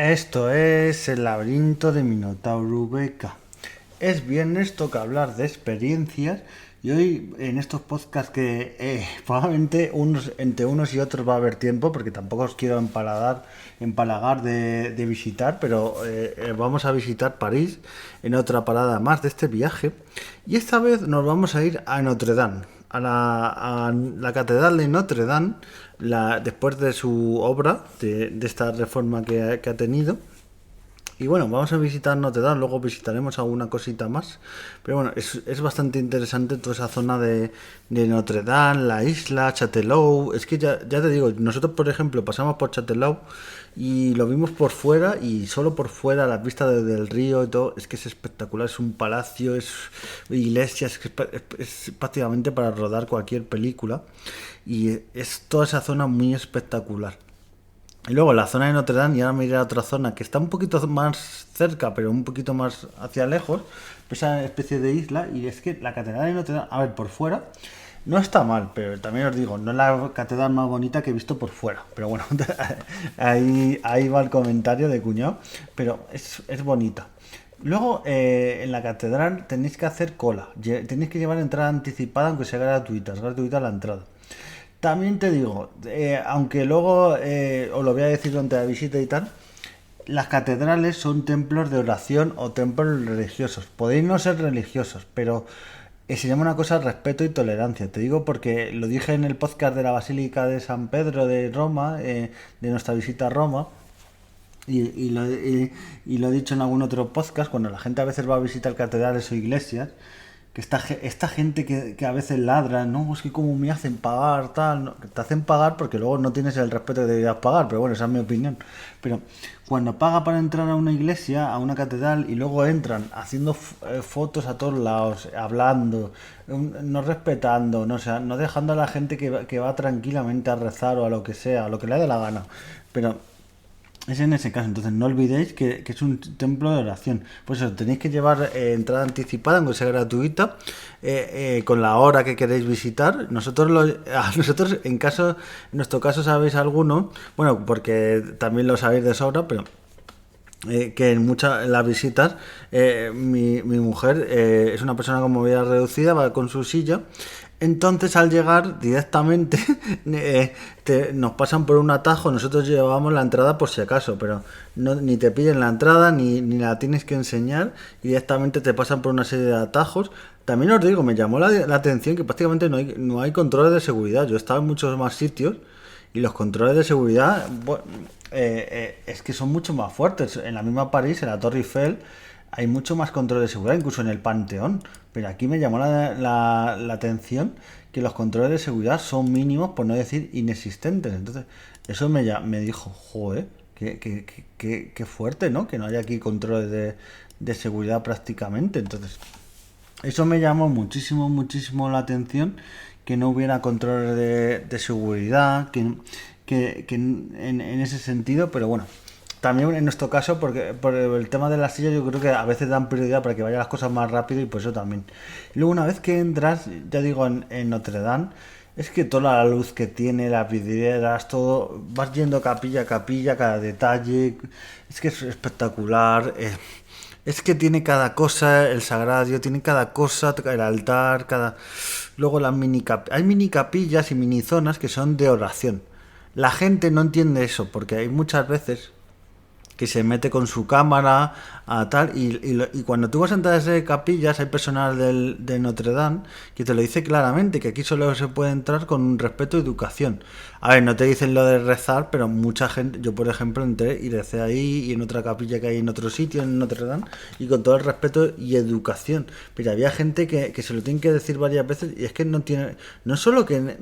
Esto es el laberinto de Minotauro VK. Es viernes, toca hablar de experiencias y hoy en estos podcasts que probablemente entre unos y otros va a haber tiempo porque tampoco os quiero empalagar de visitar, pero vamos a visitar París en otra parada más de este viaje y esta vez nos vamos a ir a Notre Dame, a la Catedral de Notre Dame, después de su obra, de esta reforma que ha tenido. Y bueno, vamos a visitar Notre Dame, luego visitaremos alguna cosita más. Pero bueno, es bastante interesante toda esa zona de Notre Dame, la isla, Châteauneuf. Es que ya te digo, nosotros por ejemplo pasamos por Châteauneuf y lo vimos por fuera y solo por fuera, las vistas del río y todo, es que es espectacular, es un palacio, es iglesias, es prácticamente para rodar cualquier película. Y es toda esa zona muy espectacular. Y luego la zona de Notre Dame, y ahora me iré a otra zona que está un poquito más cerca, pero un poquito más hacia lejos, esa especie de isla, y es que la catedral de Notre Dame, a ver, por fuera, no está mal, pero también os digo, no es la catedral más bonita que he visto por fuera. Pero bueno, ahí va el comentario de cuñado, pero es bonita. Luego, en la catedral tenéis que hacer cola, tenéis que llevar entrada anticipada, aunque sea gratuita, es gratuita la entrada. También te digo, aunque luego os lo voy a decir durante la visita y tal, las catedrales son templos de oración o templos religiosos. Podéis no ser religiosos, pero se llama una cosa respeto y tolerancia. Te digo porque lo dije en el podcast de la Basílica de San Pedro de Roma, de nuestra visita a Roma, y lo he dicho en algún otro podcast, cuando la gente a veces va a visitar catedrales o iglesias, que esta gente que a veces ladra, no, es que como me hacen pagar, tal, no, que te hacen pagar porque luego no tienes el respeto que deberías pagar, pero bueno, esa es mi opinión. Pero cuando paga para entrar a una iglesia, a una catedral, y luego entran haciendo fotos a todos lados, hablando, no respetando, no, o sea, no dejando a la gente que va tranquilamente a rezar o a lo que sea, a lo que le dé la gana. Pero es en ese caso, entonces no olvidéis que es un templo de oración. Pues eso, tenéis que llevar entrada anticipada, aunque sea gratuita, con la hora que queréis visitar. Nosotros, en nuestro caso, sabéis alguno, bueno, porque también lo sabéis de sobra, pero que en las visitas mi mujer es una persona con movilidad reducida, va con su silla. Entonces al llegar directamente nos pasan por un atajo, nosotros llevamos la entrada por si acaso, pero ni te piden la entrada ni la tienes que enseñar, y directamente te pasan por una serie de atajos. También os digo, me llamó la atención que prácticamente no hay controles de seguridad. Yo he estado en muchos más sitios y los controles de seguridad, bueno, es que son mucho más fuertes. En la misma París, en la Torre Eiffel, hay mucho más control de seguridad, incluso en el Panteón. Pero aquí me llamó la atención que los controles de seguridad son mínimos, por no decir inexistentes. Entonces, eso me dijo, joder, qué fuerte, ¿no? Que no haya aquí controles de seguridad prácticamente. Entonces, eso me llamó muchísimo, muchísimo la atención, que no hubiera controles de seguridad, que en ese sentido, pero bueno. También en nuestro caso, porque por el tema de la silla, yo creo que a veces dan prioridad para que vayan las cosas más rápido, y por eso también. Y luego una vez que entras, ya digo, en Notre Dame, es que toda la luz que tiene, las vidrieras, todo, vas yendo capilla a capilla, cada detalle, es que es espectacular. Es que tiene cada cosa, el sagrario, tiene cada cosa, el altar, Luego hay mini capillas y mini zonas que son de oración. La gente no entiende eso, porque hay muchas veces que se mete con su cámara a tal, y cuando tú vas a entrar a esas capillas hay personal de Notre Dame que te lo dice claramente, que aquí solo se puede entrar con respeto y educación. A ver, no te dicen lo de rezar, pero mucha gente, yo por ejemplo entré y recé ahí, y en otra capilla que hay en otro sitio, en Notre Dame, y con todo el respeto y educación. Pero había gente que se lo tienen que decir varias veces, y es que no solo que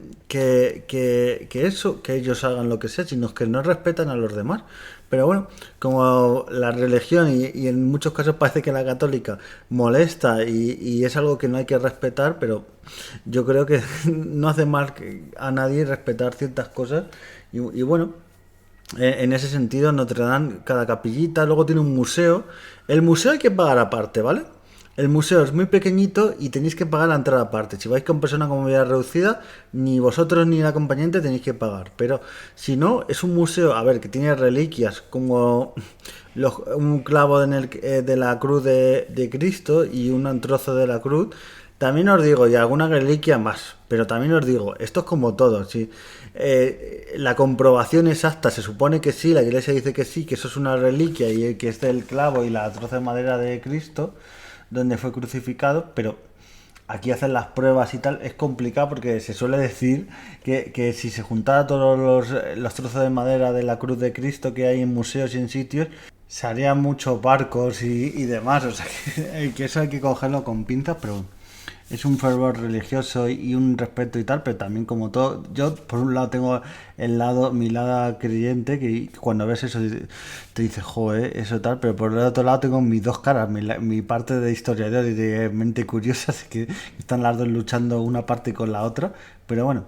eso, que ellos hagan lo que sea, sino que no respetan a los demás. Pero bueno, como la religión, y en muchos casos parece que la católica molesta, y es algo que no hay que respetar, pero yo creo que no hace mal a nadie respetar ciertas cosas. Y bueno, en ese sentido Notre Dame, cada capillita, luego tiene un museo. El museo hay que pagar aparte, ¿vale? el museo es muy pequeñito y tenéis que pagar la entrada aparte. Si vais con persona con movilidad reducida, ni vosotros ni el acompañante tenéis que pagar. Pero si no, es un museo, a ver, que tiene reliquias como un clavo de la cruz de Cristo y un trozo de la cruz. También os digo, y alguna reliquia más, pero también os digo, esto es como todo, si la comprobación exacta se supone que sí, la iglesia dice que sí, que eso es una reliquia y que es el clavo y la troza de madera de Cristo, donde fue crucificado, pero aquí hacer las pruebas y tal es complicado porque se suele decir que si se juntara todos los trozos de madera de la cruz de Cristo que hay en museos y en sitios, se harían muchos barcos y demás, o sea que eso hay que cogerlo con pinzas, pero es un fervor religioso y un respeto y tal, pero también como todo, yo por un lado tengo mi lado creyente, que cuando ves eso te dices, joder, eso tal, pero por el otro lado tengo mis dos caras, mi parte de historiador y de mente curiosa, así que están las dos luchando una parte con la otra, pero bueno.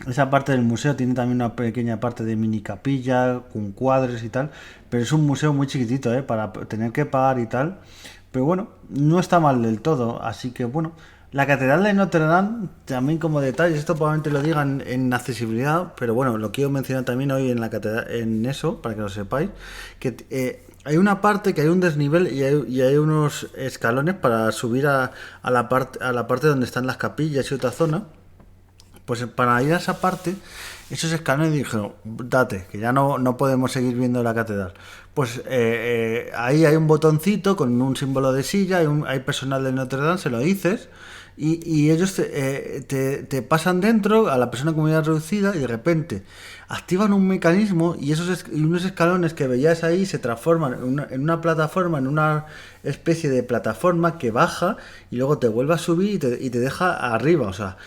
Esa parte del museo tiene también una pequeña parte de mini capilla, con cuadros y tal, pero es un museo muy chiquitito, para tener que pagar y tal. Pero bueno, no está mal del todo, así que bueno. La Catedral de Notre Dame, también como detalle, esto probablemente lo digan en accesibilidad, pero bueno, lo quiero mencionar también hoy en la catedral, en eso, para que lo sepáis, que hay una parte que hay un desnivel y hay unos escalones para subir a la parte donde están las capillas y otra zona. Pues para ir a esa parte, esos escalones dijeron, date, que ya no podemos seguir viendo la catedral. Pues ahí hay un botoncito con un símbolo de silla, hay personal de Notre Dame, se lo dices, y ellos te pasan dentro a la persona con movilidad reducida y de repente activan un mecanismo y unos escalones que veías ahí se transforman en una plataforma, en una especie de plataforma que baja y luego te vuelve a subir y te deja arriba, o sea,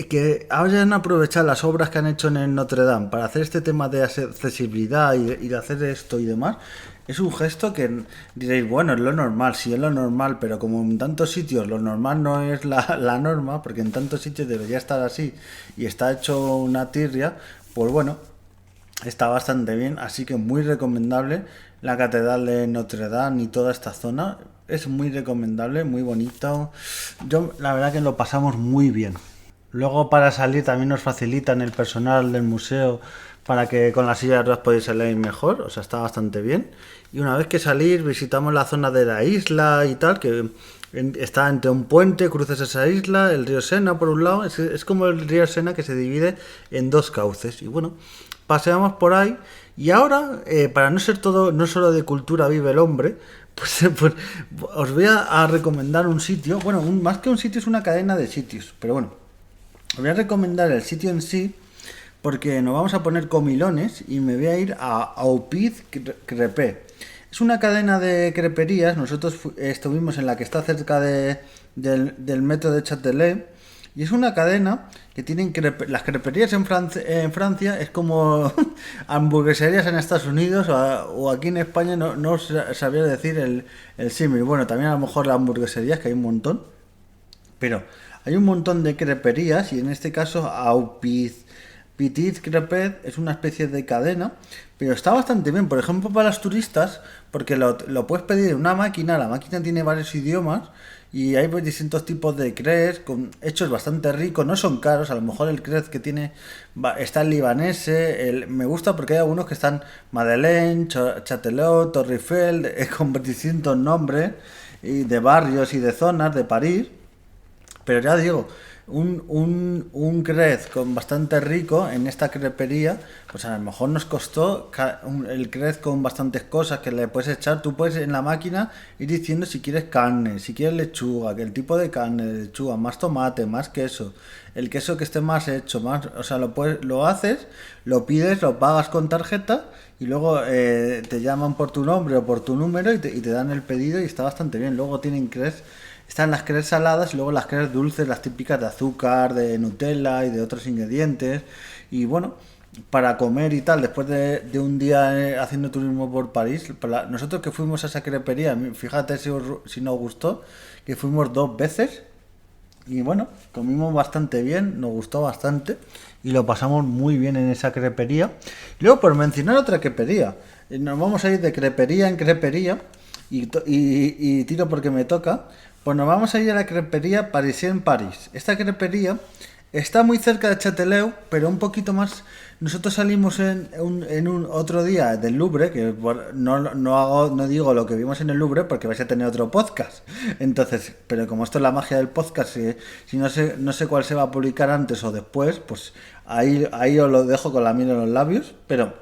que hayan aprovechado las obras que han hecho en Notre Dame para hacer este tema de accesibilidad y de hacer esto y demás, es un gesto que diréis, bueno, es lo normal, sí es lo normal, pero como en tantos sitios lo normal no es la norma, porque en tantos sitios debería estar así y está hecho una tirria, pues bueno, está bastante bien, así que muy recomendable la Catedral de Notre Dame y toda esta zona, es muy recomendable, muy bonito, yo la verdad que lo pasamos muy bien. Luego para salir también nos facilitan el personal del museo para que con la silla de ruedas podáis salir mejor, o sea, está bastante bien. Y una vez que salir visitamos la zona de la isla y tal, que está entre un puente, cruzas esa isla, el río Sena por un lado, es como el río Sena que se divide en dos cauces. Y bueno, paseamos por ahí y ahora, para no ser todo, no solo de cultura vive el hombre, pues os voy a recomendar un sitio, bueno, más que un sitio es una cadena de sitios, pero bueno. Os voy a recomendar el sitio en sí porque nos vamos a poner comilones y me voy a ir a Aupiz Crepé. Es una cadena de creperías, nosotros estuvimos en la que está cerca del metro de Châtelet y es una cadena que tienen las creperías en Francia es como hamburgueserías en Estados Unidos o aquí en España no sabría decir el símil. Bueno, también a lo mejor las hamburgueserías que hay un montón, pero hay un montón de creperías y en este caso Aupiz Petit Crepet es una especie de cadena, pero está bastante bien, por ejemplo para los turistas, porque lo puedes pedir en una máquina, la máquina tiene varios idiomas y hay pues distintos tipos de crepes con hechos bastante ricos, no son caros, a lo mejor el crepe que tiene está el libanese, me gusta porque hay algunos que están Madeleine, Châtelet, Torre Eiffel, con distintos nombres y de barrios y de zonas de París. Pero ya digo, un crez con bastante rico en esta crepería, pues a lo mejor nos costó el crez con bastantes cosas que le puedes echar. Tú puedes en la máquina ir diciendo si quieres carne, si quieres lechuga, que el tipo de carne, de lechuga, más tomate, más queso, el queso que esté más hecho, más, o sea, lo haces, lo pides, lo pagas con tarjeta y luego te llaman por tu nombre o por tu número y te dan el pedido y está bastante bien. Luego tienen crez. Están las crepes saladas y luego las crepes dulces, las típicas de azúcar, de Nutella y de otros ingredientes. Y bueno, para comer y tal, después de un día haciendo turismo por París, nosotros que fuimos a esa crepería, fíjate si nos gustó, que fuimos 2 veces. Y bueno, comimos bastante bien, nos gustó bastante y lo pasamos muy bien en esa crepería. Luego, por mencionar otra crepería, nos vamos a ir de crepería en crepería. y tiro porque me toca, pues nos vamos a ir a la crepería Parisien París. Esta crepería está muy cerca de Châtelet, pero un poquito más. Nosotros salimos en un otro día del Louvre, que no digo lo que vimos en el Louvre porque vais a tener otro podcast. Entonces, pero como esto es la magia del podcast, si no sé cuál se va a publicar antes o después, pues ahí os lo dejo con la miel en los labios. Pero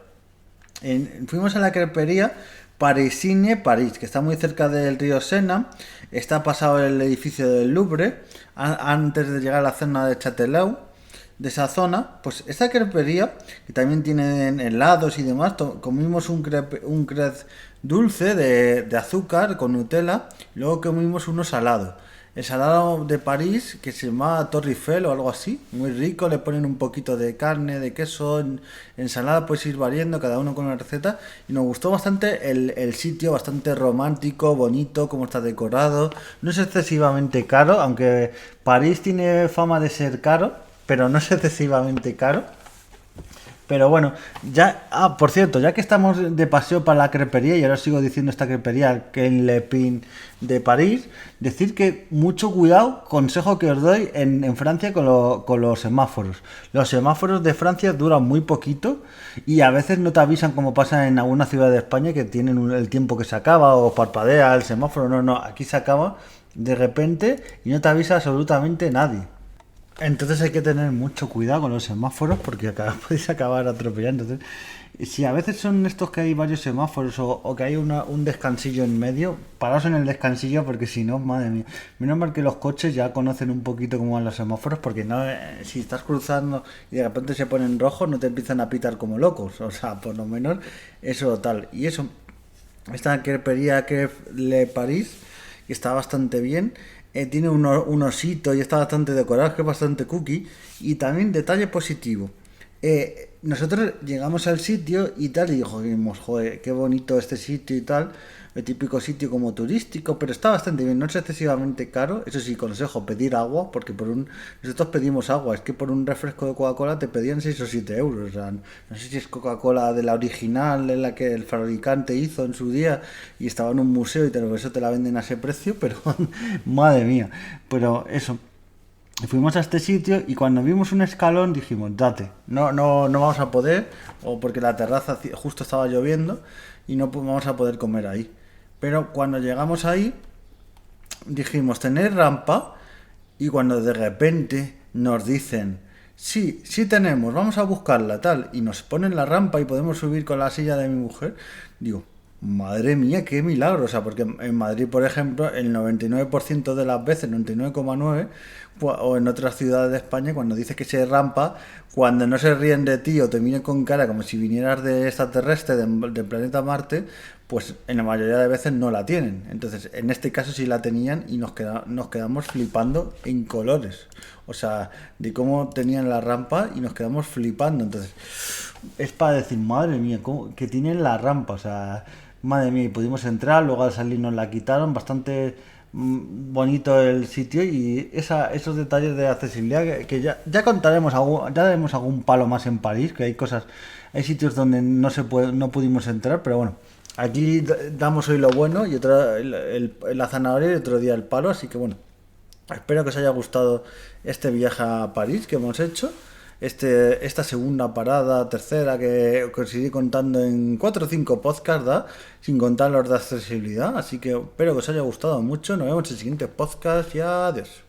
fuimos a la crepería Parisine París, que está muy cerca del río Sena. Está pasado el edificio del Louvre, antes de llegar a la zona de Châtelet, de esa zona. Pues esta crepería, que también tiene helados y demás, comimos un crepe dulce de azúcar con Nutella, y luego comimos uno salado. El salado de París, que se llama Torre Eiffel o algo así, muy rico, le ponen un poquito de carne, de queso, ensalada, puedes ir variando, cada uno con una receta, y nos gustó bastante el sitio, bastante romántico, bonito, cómo está decorado, no es excesivamente caro, aunque París tiene fama de ser caro, pero no es excesivamente caro. Pero bueno, ya, por cierto, ya que estamos de paseo para la crepería, y ahora sigo diciendo esta crepería, que en Le Pin de París, decir que mucho cuidado, consejo que os doy en Francia con los semáforos. Los semáforos de Francia duran muy poquito y a veces no te avisan como pasa en alguna ciudad de España que tienen el tiempo que se acaba o parpadea el semáforo. No, aquí se acaba de repente y no te avisa absolutamente nadie. Entonces hay que tener mucho cuidado con los semáforos porque podéis acabar atropellando. Entonces, si a veces son estos que hay varios semáforos o que hay un descansillo en medio, paraos en el descansillo porque si no, madre mía. Menos mal que los coches ya conocen un poquito cómo van los semáforos porque no, si estás cruzando y de repente se ponen rojos no te empiezan a pitar como locos. O sea, por lo menos eso tal. Y eso, esta crepería que Le París, que está bastante bien. Tiene un osito y está bastante decorado, que es bastante cookie. Y también detalle positivo. Nosotros llegamos al sitio y tal, y dijimos, joder, qué bonito este sitio y tal. El típico sitio como turístico, pero está bastante bien, no es excesivamente caro. Eso sí, consejo, pedir agua, porque nosotros pedimos agua, es que por un refresco de Coca-Cola te pedían 6 o 7 euros. O sea, no sé si es Coca-Cola de la original, en la que el fabricante hizo en su día, y estaba en un museo y por eso te la venden a ese precio, pero madre mía. Pero eso, fuimos a este sitio y cuando vimos un escalón dijimos, date, no vamos a poder, o porque la terraza justo estaba lloviendo y no vamos a poder comer ahí. Pero cuando llegamos ahí, dijimos, ¿tenéis rampa? Y cuando de repente nos dicen, sí tenemos, vamos a buscarla, tal, y nos ponen la rampa y podemos subir con la silla de mi mujer, digo, madre mía, qué milagro. O sea, porque en Madrid, por ejemplo, el 99% de las veces, 99,9, o en otras ciudades de España, cuando dices que se rampa, cuando no se ríen de ti o te miran con cara como si vinieras de extraterrestre, del planeta Marte, pues en la mayoría de veces no la tienen. Entonces, en este caso sí la tenían y nos quedamos flipando en colores. O sea, de cómo tenían la rampa y nos quedamos flipando. Entonces, es para decir, madre mía, que tienen la rampa. O sea, madre mía, y pudimos entrar, luego al salir nos la quitaron, bastante bonito el sitio y esos detalles de accesibilidad que ya contaremos, ya daremos algún palo más en París, que hay sitios donde no pudimos entrar, pero bueno, aquí damos hoy lo bueno y la zanahoria y otro día el palo, así que bueno, espero que os haya gustado este viaje a París que hemos hecho. Esta segunda parada, tercera, que conseguí contando en 4 o 5 podcasts, ¿da? Sin contar los de accesibilidad. Así que espero que os haya gustado mucho. Nos vemos en el siguiente podcast y adiós.